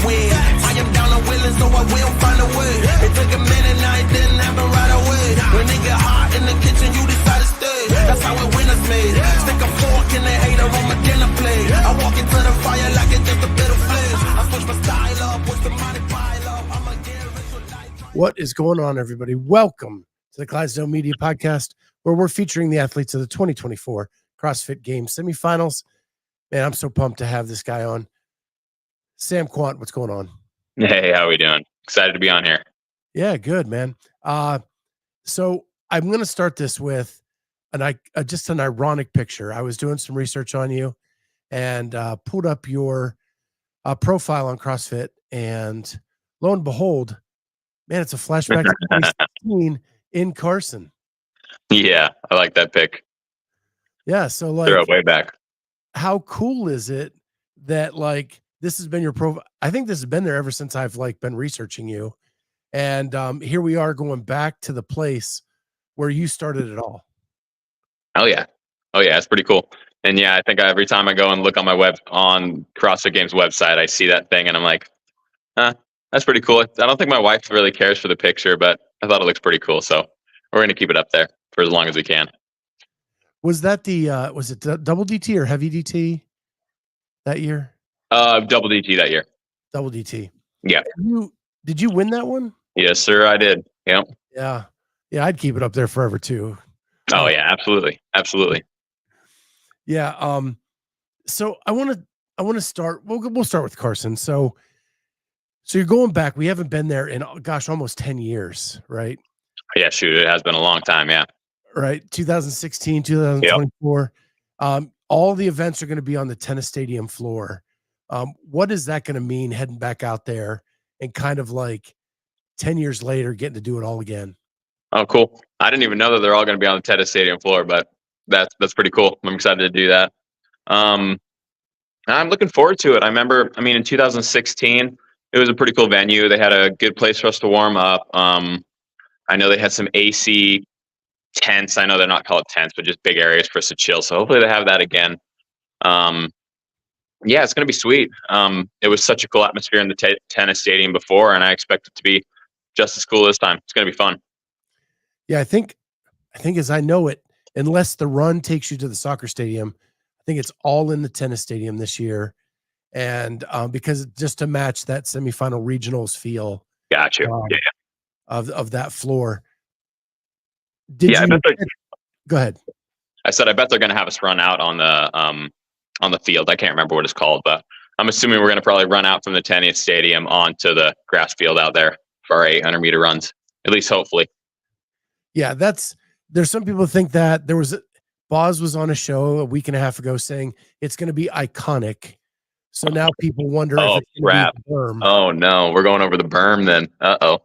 win. I am down and willing, so I will find a way. It took a minute, now it didn't happen right away. When it get hot in the kitchen, you decide to stay. That's how it winners made. Stick a fork in the hater on my dinner plate. I walk into the fire like it's just a bit of flames. I switch my style up, watch the money pile up. I'ma get rich with life. What is going on, everybody? Welcome to the Clydesdale Media Podcast, where we're featuring the athletes of the 2024 CrossFit Games Semifinals. Man, I'm so pumped to have this guy on. Sam Kwant, what's going on? Hey, how we doing? Excited to be on here. Yeah, good, man. So I'm going to start this with just an ironic picture. I was doing some research on you and pulled up your profile on CrossFit, and lo and behold, man, it's a flashback to 2016 in Carson. Yeah, I like that pick. Yeah, so like throw it way back. How cool is it that like this has been your profile? I think this has been there ever since I've like been researching you. And here we are going back to the place where you started it all. Oh yeah. It's pretty cool. And yeah, I think every time I go and look on on CrossFit Games website, I see that thing and I'm like, that's pretty cool. I don't think my wife really cares for the picture, but I thought it looks pretty cool. So we're going to keep it up there for as long as we can. Was that was it double DT or heavy DT that year? Double DT that year. Double DT. Yeah. Did you win that one? Yes, sir. I did. Yep. Yeah. I'd keep it up there forever too. Oh yeah, absolutely. Yeah. So I want to start. We'll start with Carson. So you're going back. We haven't been there in almost 10 years, right? Yeah, shoot, it has been a long time. Yeah. Right. 2016, 2024. Yep. All the events are going to be on the tennis stadium floor. What is that going to mean heading back out there and kind of like 10 years later getting to do it all again? Oh, cool. I didn't even know that they're all going to be on the tennis stadium floor, but that's pretty cool. I'm excited to do that. I'm looking forward to it. In 2016, it was a pretty cool venue. They had a good place for us to warm up. I know they had some AC tents. I know they're not called tents, but just big areas for us to chill. So hopefully they have that again. Yeah, it's going to be sweet. It was such a cool atmosphere in the tennis stadium before, and I expect it to be just as cool this time. It's going to be fun. Yeah, I think as I know it, unless the run takes you to the soccer stadium, I think it's all in the tennis stadium this year. And because just to match that semifinal regionals feel. Got you. Yeah. Of that floor. Go ahead. I said, I bet they're going to have us run out on the field. I can't remember what it's called, but I'm assuming we're going to probably run out from the tennis stadium onto the grass field out there for our 800-meter runs, at least hopefully. Yeah, there's some people think that Boz was on a show a week and a half ago saying it's going to be iconic. So now people wonder if it's going to be the berm. Oh no, we're going over the berm then. Uh-oh.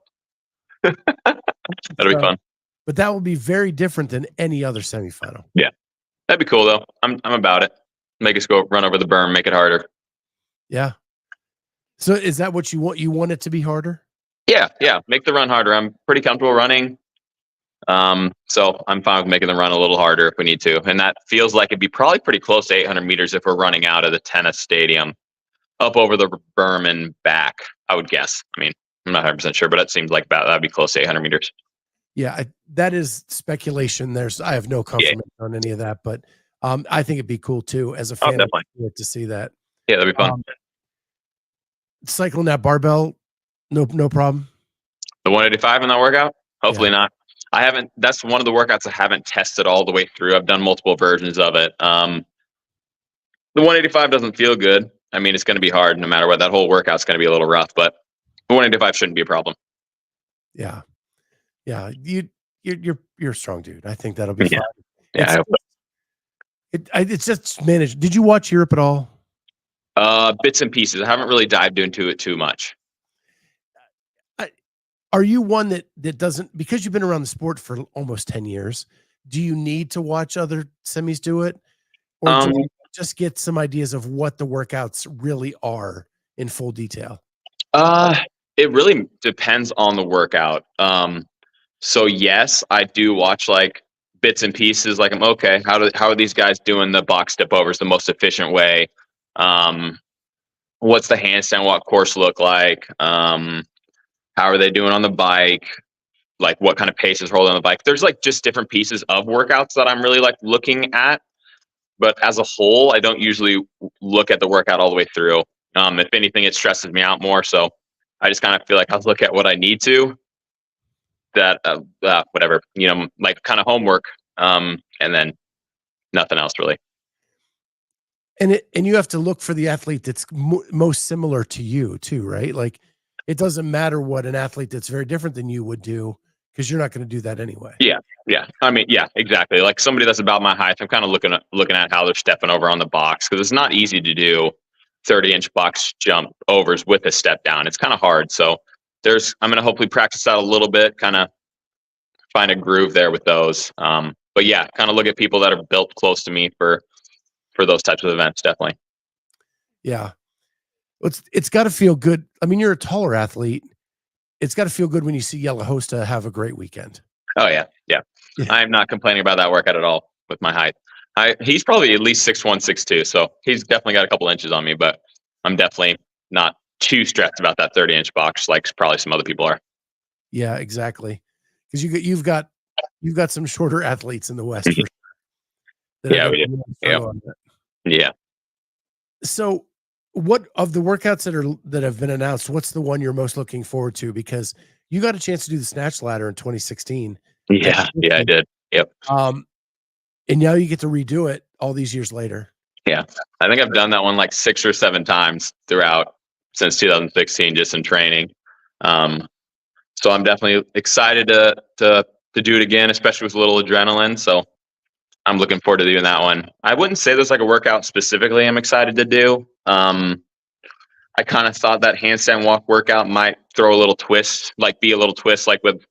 That'll be fun. But that will be very different than any other semifinal. Yeah. That'd be cool though. I'm about it. Make us go run over the berm, make it harder. Yeah. So is that what you want? You want it to be harder? Yeah. Make the run harder. I'm pretty comfortable running. So I'm fine with making the run a little harder if we need to. And that feels like it'd be probably pretty close to 800 meters if we're running out of the tennis stadium up over the berm and back, I would guess. I'm not 100% sure, but it seems like that'd be close to 800 meters. Yeah, that is speculation. I have no confirmation on any of that, but I think it'd be cool too as a fan to see that. Yeah, that'd be fun. Cycling that barbell, no problem. The 185 in that workout? Hopefully not. That's one of the workouts I haven't tested all the way through. I've done multiple versions of it. The 185 doesn't feel good. It's going to be hard no matter what. That whole workout's going to be a little rough, but the 185 shouldn't be a problem. Yeah. You're a strong dude. I think that'll be fun. Yeah, I hope so. It's just managed. Did you watch Europe at all? Bits and pieces. I haven't really dived into it too much. Are you one that doesn't, because you've been around the sport for almost 10 years, do you need to watch other semis do it? Or do you just get some ideas of what the workouts really are in full detail? It really depends on the workout. So yes, I do watch like bits and pieces. Like I'm okay. How are these guys doing the box step overs the most efficient way? what's the handstand walk course look like? How are they doing on the bike? Like what kind of pace is holding on the bike? There's like just different pieces of workouts that I'm really like looking at. But as a whole, I don't usually look at the workout all the way through. If anything, it stresses me out more. So I just kind of feel like I'll look at what I need to, that whatever, like kind of homework, and then nothing else really. And you have to look for the athlete that's most similar to you too, right? Like it doesn't matter what an athlete that's very different than you would do, because you're not going to do that anyway. Yeah. I mean, yeah, exactly. Like somebody that's about my height, I'm kind of looking at how they're stepping over on the box, because it's not easy to do 30-inch box jump overs with a step down. It's kind of hard. So I'm going to hopefully practice that a little bit, kind of find a groove there with those. But yeah, kind of look at people that are built close to me for those types of events, definitely. Yeah. It's got to feel good. I mean, you're a taller athlete. It's got to feel good when you see Yellow Hosta have a great weekend. Oh yeah. I'm not complaining about that workout at all with my height. He's probably at least 6'1", 6'2", so he's definitely got a couple inches on me, but I'm definitely not too stressed about that 30-inch box like probably some other people are. Yeah, exactly. Because you've got some shorter athletes in the West. For sure, yeah, we do. Yeah. So, what of the workouts that have been announced, what's the one you're most looking forward to? Because you got a chance to do the Snatch ladder in 2016. Yeah, I did. Yep. And now you get to redo it all these years later. Yeah, I think I've done that one like 6 or 7 times since 2016, just in training. So I'm definitely excited to do it again, especially with a little adrenaline. So I'm looking forward to doing that one. I wouldn't say there's like a workout specifically I'm excited to do. I kind of thought that handstand walk workout might throw a little twist, like with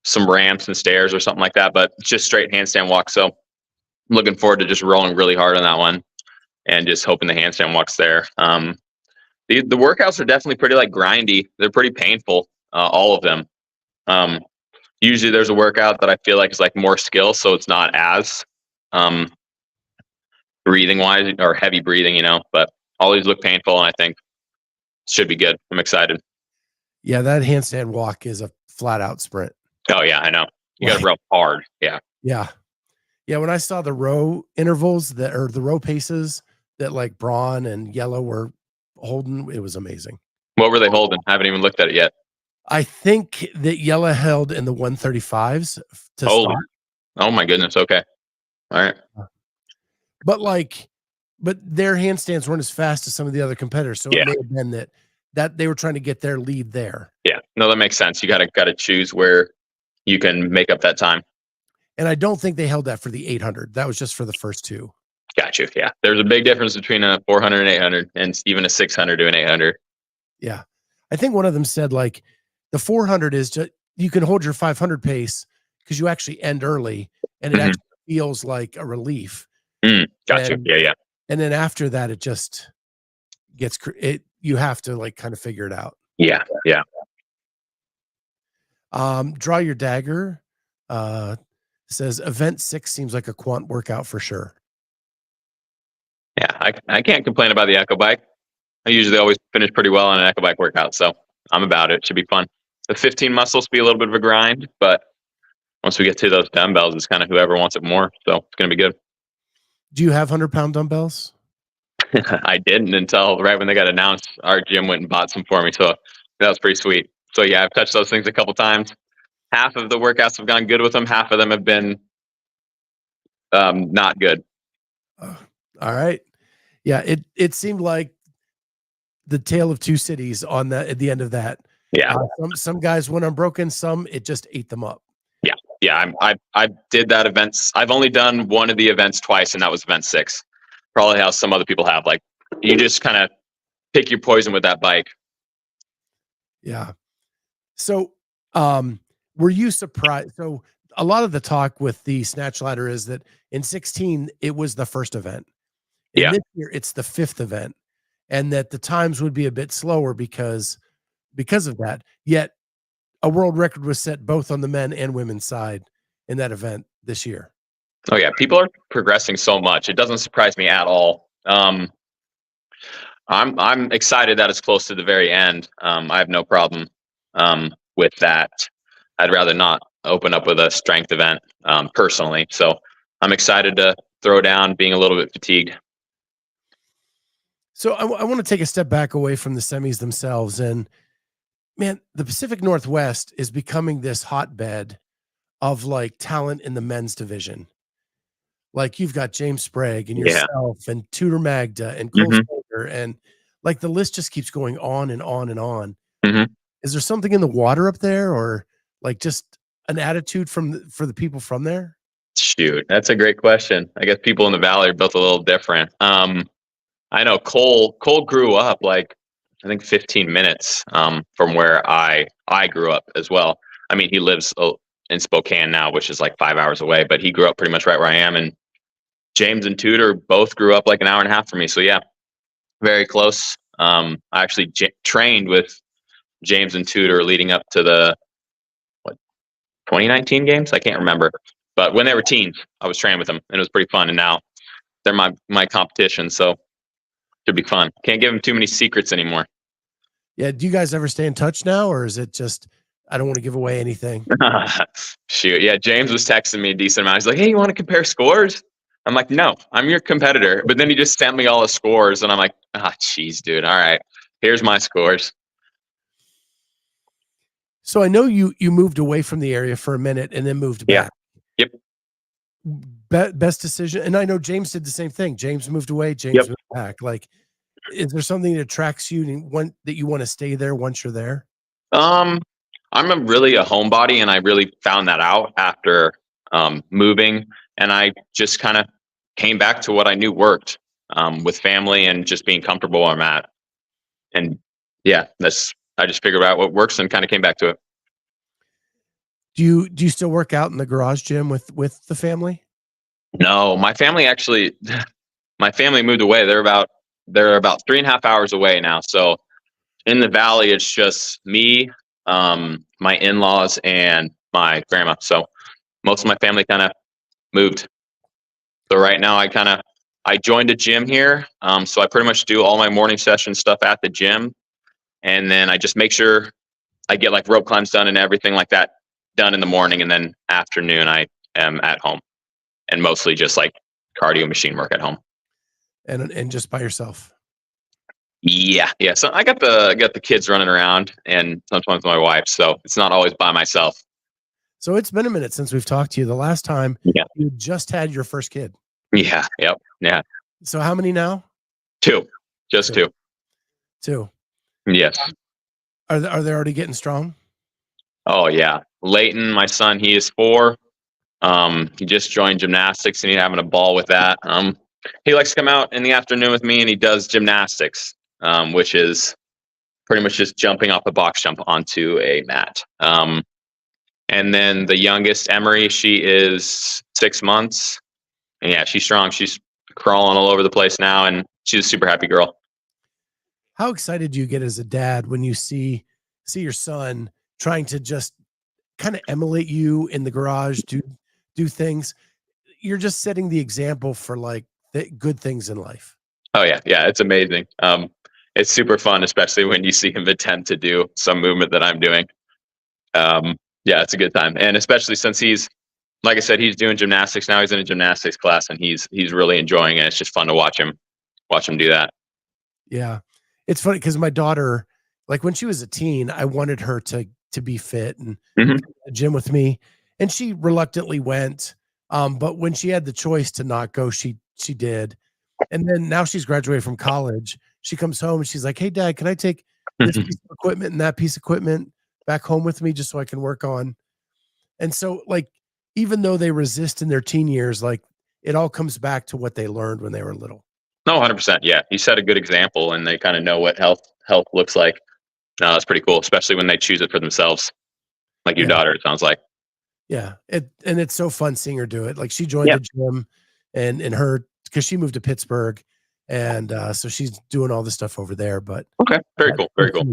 some ramps and stairs or something like that, but just straight handstand walk. So I'm looking forward to just rolling really hard on that one and just hoping the handstand walk's there. The workouts are definitely pretty like grindy. They're pretty painful, all of them. Usually there's a workout that I feel like is like more skill, so it's not as breathing wise or heavy breathing, but all these look painful, and I think should be good. I'm excited. Yeah, that handstand walk is a flat out sprint. Oh yeah, I know. You got to row hard. Yeah. When I saw the row intervals the row paces that like Braun and Yellow were holding, it was amazing. What were they holding? I haven't even looked at it yet. I think that Yellow held in the 135s to start. Oh my goodness. Okay. All right. But their handstands weren't as fast as some of the other competitors. So it may have been that they were trying to get their lead there. Yeah. No, that makes sense. You gotta choose where you can make up that time. And I don't think they held that for the 800. That was just for the first two. Gotcha. Yeah. There's a big difference between a 400 and 800, and even a 600 to an 800. Yeah. I think one of them said like the 400 is just, you can hold your 500 pace because you actually end early, and it actually feels like a relief. Gotcha. Yeah. And then after that, it just gets you have to like kind of figure it out. Yeah. Draw your dagger. Says event 6 seems like a Kwant workout for sure. Yeah, I can't complain about the Echo Bike. I usually always finish pretty well on an Echo Bike workout, so I'm about it. It should be fun. The 15 muscles be a little bit of a grind, but once we get to those dumbbells, it's kind of whoever wants it more. So it's going to be good. Do you have 100-pound dumbbells? I didn't until right when they got announced. Our gym went and bought some for me, so that was pretty sweet. So yeah, I've touched those things a couple times. Half of the workouts have gone good with them. Half of them have been not good. All right. Yeah, it seemed like the tale of two cities at the end of that. Yeah. Some guys went unbroken. Some it just ate them up. Yeah. I did that events. I've only done one of the events twice, and that was event 6. Probably how some other people have. Like you just kind of pick your poison with that bike. Yeah. So, were you surprised? So a lot of the talk with the Snatch ladder is that in 16 it was the first event. And this year it's the 5th event, and that the times would be a bit slower because of that. Yet a world record was set both on the men and women's side in that event this year. Oh yeah, people are progressing so much. It doesn't surprise me at all. I'm excited that it's close to the very end. I have no problem with that. I'd rather not open up with a strength event personally. So I'm excited to throw down, being a little bit fatigued. So I want to take a step back away from the semis themselves. And man, the Pacific Northwest is becoming this hotbed of like talent in the men's division. Like you've got James Sprague and Yeah. yourself and Tudor Magda and Cole Sager, and like the list just keeps going on and on and on. Is there something in the water up there, or like just an attitude for the people from there? Shoot, that's a great question. I guess people in the valley are built a little different. I know Cole grew up like I think 15 minutes from where I grew up as well. I mean, he lives in Spokane now, which is like 5 hours away, but he grew up pretty much right where I am. And James and Tudor both grew up like an hour and a half from me. So yeah, very close. I actually trained with James and Tudor leading up to the 2019 games. I can't remember, but when they were teens, I was training with them, and it was pretty fun. And now they're my competition, so should be fun. Can't give them too many secrets anymore. Yeah. Do you guys ever stay in touch now, or is it just I don't want to give away anything? Shoot, yeah. James was texting me a decent amount. He's like, "Hey, you want to compare scores?" I'm like, "No, I'm your competitor." But then he just sent me all the scores, and I'm like, "Ah, jeez, dude. All right, here's my scores." So I know you moved away from the area for a minute and then moved back. Yep. Best decision. And I know James did the same thing. James moved away, James moved back. Like, is there something that attracts you and that you want to stay there once you're there? I'm really a homebody, and I really found that out after moving, and I just kind of came back to what I knew worked with family and just being comfortable where I'm at. And yeah, I just figured out what works and kind of came back to it. Do you still work out in the garage gym with the family? No, my family actually, my family moved away. They're about 3.5 hours away now. So in the valley, it's just me, my in-laws, and my grandma. So most of my family kind of moved. So right now, I joined a gym here. So I pretty much do all my morning session stuff at the gym, and then I just make sure I get like rope climbs done and everything like that done in the morning, and then afternoon I am at home, and mostly just like cardio machine work at home. And just by yourself? Yeah. So I got the kids running around, and sometimes my wife, so it's not always by myself. So it's been a minute since we've talked to you. The last time you just had your first kid. Yeah. Yep. Yeah. So how many now? 2. Just 2. 2. Yes. Are they already getting strong? Oh yeah. Leighton, my son, he is 4. He just joined gymnastics, and he's having a ball with that. He likes to come out in the afternoon with me, and he does gymnastics, which is pretty much just jumping off a box jump onto a mat. And then the youngest, Emery, she is 6 months, and yeah, she's strong. She's crawling all over the place now, and she's a super happy girl. How excited do you get as a dad when you see your son trying to just kind of emulate you in the garage, do things? You're just setting the example for like the good things in life. Oh yeah. It's amazing. It's super fun, especially when you see him attempt to do some movement that I'm doing. Yeah, it's a good time, and especially since he's, like I said, he's doing gymnastics now. He's in a gymnastics class, and he's really enjoying it. It's just fun to watch him do that. Yeah, it's funny because my daughter, like when she was a teen, I wanted her to be fit and Mm-hmm. to the gym with me, and she reluctantly went. But when she had the choice to not go, she did. And then now she's graduated from college. She comes home and she's like, "Hey, Dad, can I take this piece of equipment and that piece of equipment back home with me just so I can work on?" And so, like, even though they resist in their teen years, like it all comes back to what they learned when they were little. No, 100%. Yeah, you set a good example, and they kind of know what health looks like. No, that's pretty cool, especially when they choose it for themselves, like your daughter. It sounds like. Yeah, and it's so fun seeing her do it. Like she joined the gym, and her because she moved to Pittsburgh, and so she's doing all this stuff over there. But okay, very cool, very cool.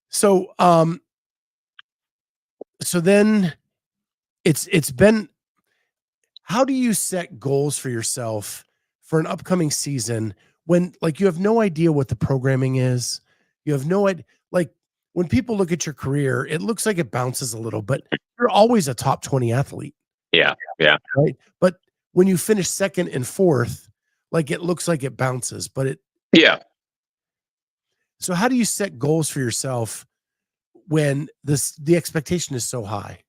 So so then it's been. How do you set goals for yourself for an upcoming season when like you have no idea what the programming is, you have no idea, like when people look at your career, it looks like it bounces a little, but you're always a top 20 athlete. Yeah. Yeah. Right. But when you finish second and fourth, like it looks like it bounces, but it, Yeah. so how do you set goals for yourself when the expectation is so high?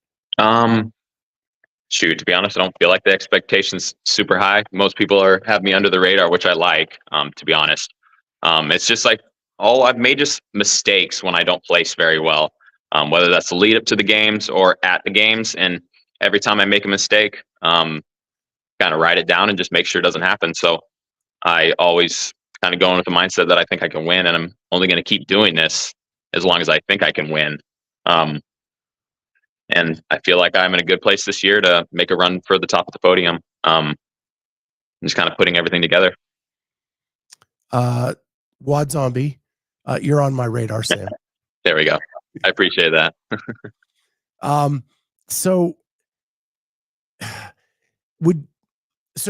Shoot, to be honest, I don't feel like the expectation's super high. Most people have me under the radar, which I like, to be honest. It's just like, I've made just mistakes when I don't place very well, whether that's the lead up to the games or at the games. And every time I make a mistake, kind of write it down and just make sure it doesn't happen. So I always kind of go in with the mindset that I think I can win, and I'm only going to keep doing this as long as I think I can win. And I feel like I'm in a good place this year to make a run for the top of the podium. Just kind of putting everything together. Wad Zombie, you're on my radar, Sam. There we go. I appreciate that. So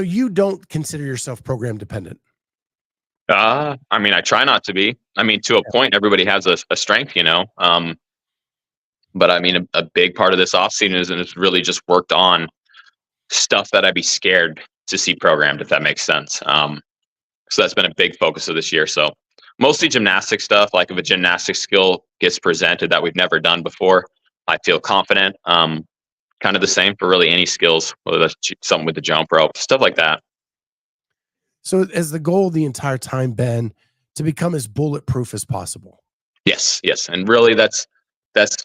you don't consider yourself program dependent? I mean, I try not to be. I mean, to a point, everybody has a strength, you know. But I mean, a big part of this offseason is really just worked on stuff that I'd be scared to see programmed, if that makes sense. So that's been a big focus of this year. So mostly gymnastic stuff. Like if a gymnastic skill gets presented that we've never done before, I feel confident. Kind of the same for really any skills, whether that's something with the jump rope, stuff like that. So has the goal the entire time been to become as bulletproof as possible? Yes. And really that's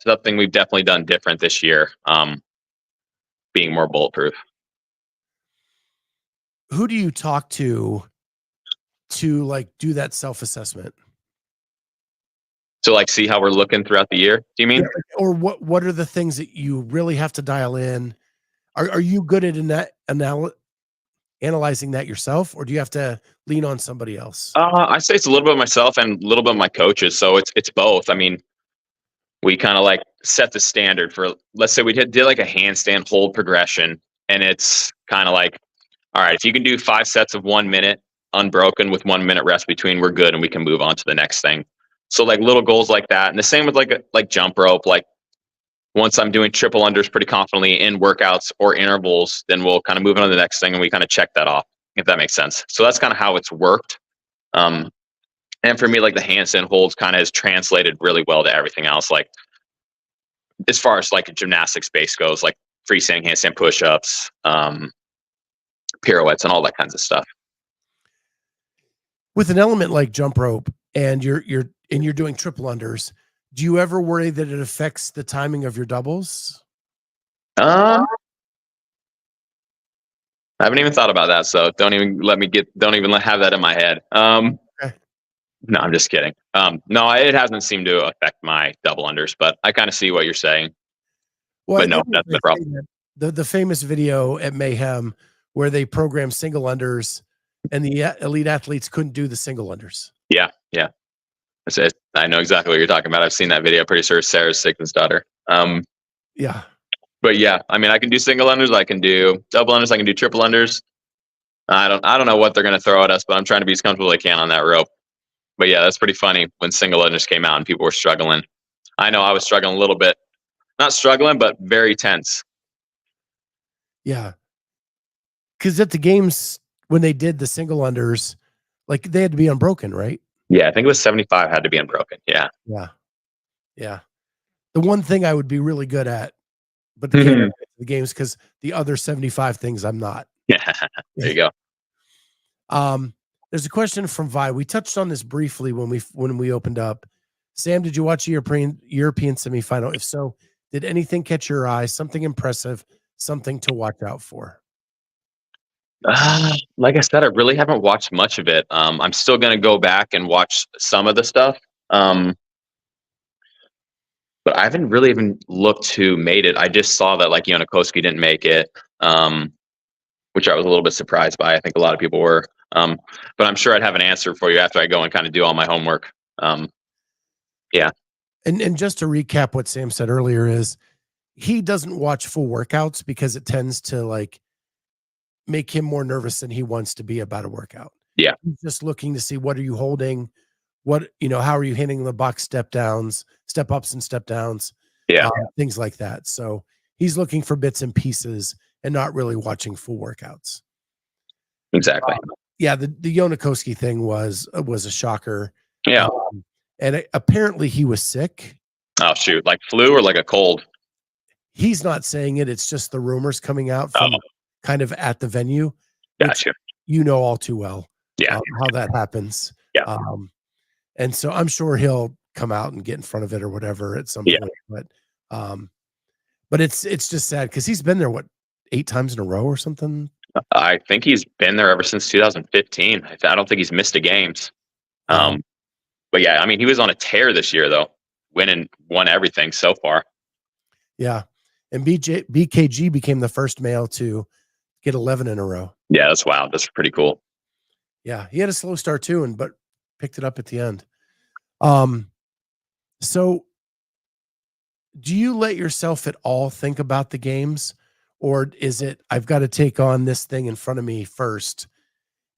something we've definitely done different this year. Being more bulletproof. Who do you talk to like do that self-assessment? To like see how we're looking throughout the year, do you mean? Yeah, or what are the things that you really have to dial in? Are you good at analyzing that yourself, or do you have to lean on somebody else? I say it's a little bit of myself and a little bit of my coaches. So it's both. I mean, we kind of like set the standard for, let's say we did like a handstand hold progression, and it's kind of like, all right, if you can do 5 sets of 1 minute unbroken with 1 minute rest between, we're good and we can move on to the next thing. So like little goals like that. And the same with like jump rope. Like once I'm doing triple unders pretty confidently in workouts or intervals, then we'll kind of move on to the next thing and we kind of check that off, if that makes sense. So that's kind of how it's worked. And for me, like the handstand holds kind of has translated really well to everything else. Like as far as like a gymnastics base goes, like freestanding handstand push-ups, pirouettes, and all that kinds of stuff. With an element like jump rope and you're doing triple unders, do you ever worry that it affects the timing of your doubles? I haven't even thought about that, so don't even have that in my head. Okay. No, I'm just kidding. No, it hasn't seemed to affect my double unders, but I kind of see what you're saying. Well, but no, that's the problem. The famous video at Mayhem where they programmed single unders and the elite athletes couldn't do the single unders. Yeah. I know exactly what you're talking about. I've seen that video. Pretty sure Sarah's Sigmund's daughter. Yeah. But yeah, I mean, I can do single unders, I can do double unders, I can do triple unders. I don't know what they're going to throw at us, but I'm trying to be as comfortable as I can on that rope. But yeah, that's pretty funny when single unders came out and people were struggling. I know I was struggling a little bit. Not struggling, but very tense. Yeah. Because at the games, when they did the single unders, like they had to be unbroken, right? Yeah, I think it was 75 had to be unbroken. Yeah. The one thing I would be really good at, but the games, because the other 75 things I'm not. Yeah, there you go. There's a question from Vi. We touched on this briefly when we opened up. Sam, did you watch the European semifinal? If so, did anything catch your eye? Something impressive, something to watch out for? Like I said, I really haven't watched much of it. I'm still going to go back and watch some of the stuff. But I haven't really even looked who made it. I just saw that like Janikowski didn't make it, which I was a little bit surprised by. I think a lot of people were. But I'm sure I'd have an answer for you after I go and kind of do all my homework. Yeah. And just to recap what Sam said earlier is he doesn't watch full workouts because it tends to like make him more nervous than he wants to be about a workout. Yeah. He's just looking to see, what are you holding? What, how are you hitting the box step downs, step ups and step downs, Yeah. things like that. So he's looking for bits and pieces and not really watching full workouts. Exactly. Yeah. The Yonakoski thing was a shocker. Yeah. And apparently he was sick. Oh, shoot. Like flu or like a cold? He's not saying it. It's just the rumors coming out from kind of at the venue. Gotcha. All too well. Yeah. How that happens. Yeah. And so I'm sure he'll come out and get in front of it or whatever at some point. But it's just sad because he's been there, 8 times in a row or something? I think he's been there ever since 2015. I don't think he's missed a games. But yeah, I mean, he was on a tear this year though, won everything so far. Yeah. And BKG became the first male to get 11 in a row. Yeah, that's wild. That's pretty cool. Yeah, he had a slow start too, but picked it up at the end. So do you let yourself at all think about the games, or is it, I've got to take on this thing in front of me first,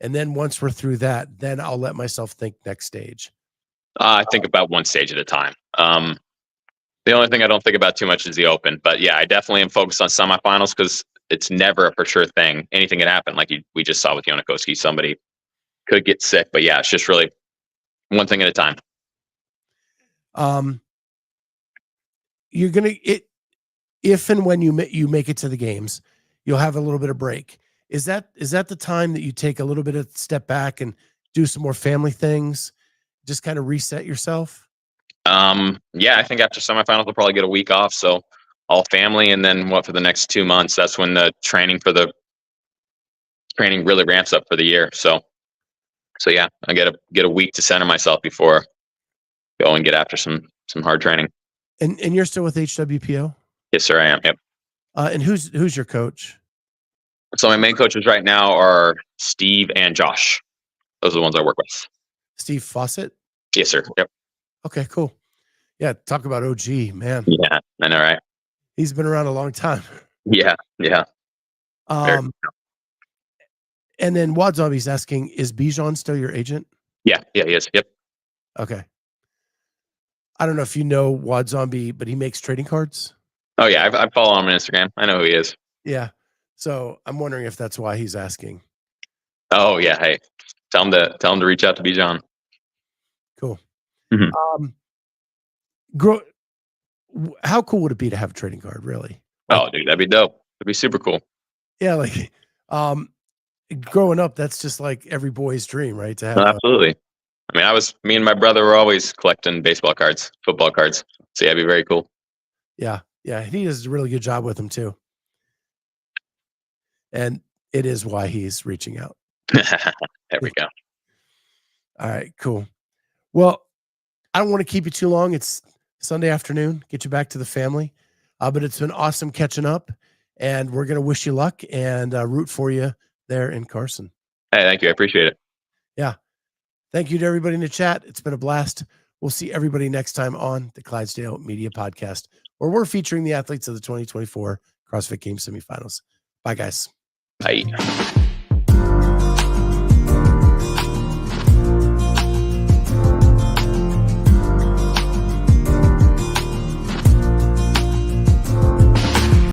and then once we're through that, then I'll let myself think next stage? I think about one stage at a time. The only thing I don't think about too much is the open, but yeah, I definitely am focused on semifinals because it's never a for sure thing. Anything can happen. Like we just saw with Yonakoski, somebody could get sick, but yeah, it's just really one thing at a time. You're going to, if and when you make it to the games, you'll have a little bit of break. Is that the time that you take a little bit of step back and do some more family things, just kind of reset yourself? Yeah, I think after semifinals, we'll probably get a week off. So all family. And then for the next 2 months, that's when the training really ramps up for the year. So yeah, I get a week to center myself before go and get after some hard training. And you're still with HWPO? Yes, sir, I am. Yep. And who's your coach? So my main coaches right now are Steve and Josh. Those are the ones I work with. Steve Fawcett? Yes, sir. Yep. Okay, cool. Yeah, talk about OG, man. Yeah, I know, right? He's been around a long time. Yeah. And then Wad Zombie's asking, is Bijan still your agent? Yeah, he is. Yep. Okay. I don't know if you know Wad Zombie, but he makes trading cards. Oh yeah, I follow him on Instagram. I know who he is. Yeah. So I'm wondering if that's why he's asking. Oh yeah. Hey, tell him to reach out to Bijan. Cool. Mm-hmm. How cool would it be to have a trading card, really? Oh, dude, that'd be dope. That'd be super cool. Yeah, like growing up, that's just like every boy's dream, right? To have absolutely. I mean, me and my brother were always collecting baseball cards, football cards. So yeah, it'd be very cool. Yeah. He does a really good job with them too. And it is why he's reaching out. There we go. All right, cool. Well, I don't want to keep you too long. It's Sunday afternoon. Get you back to the family. But it's been awesome catching up, and we're going to wish you luck and root for you there in Carson. Hey, thank you. I appreciate it. Yeah. Thank you to everybody in the chat. It's been a blast. We'll see everybody next time on the Clydesdale Media Podcast, where we're featuring the athletes of the 2024 CrossFit Games Semifinals. Bye, guys. Bye.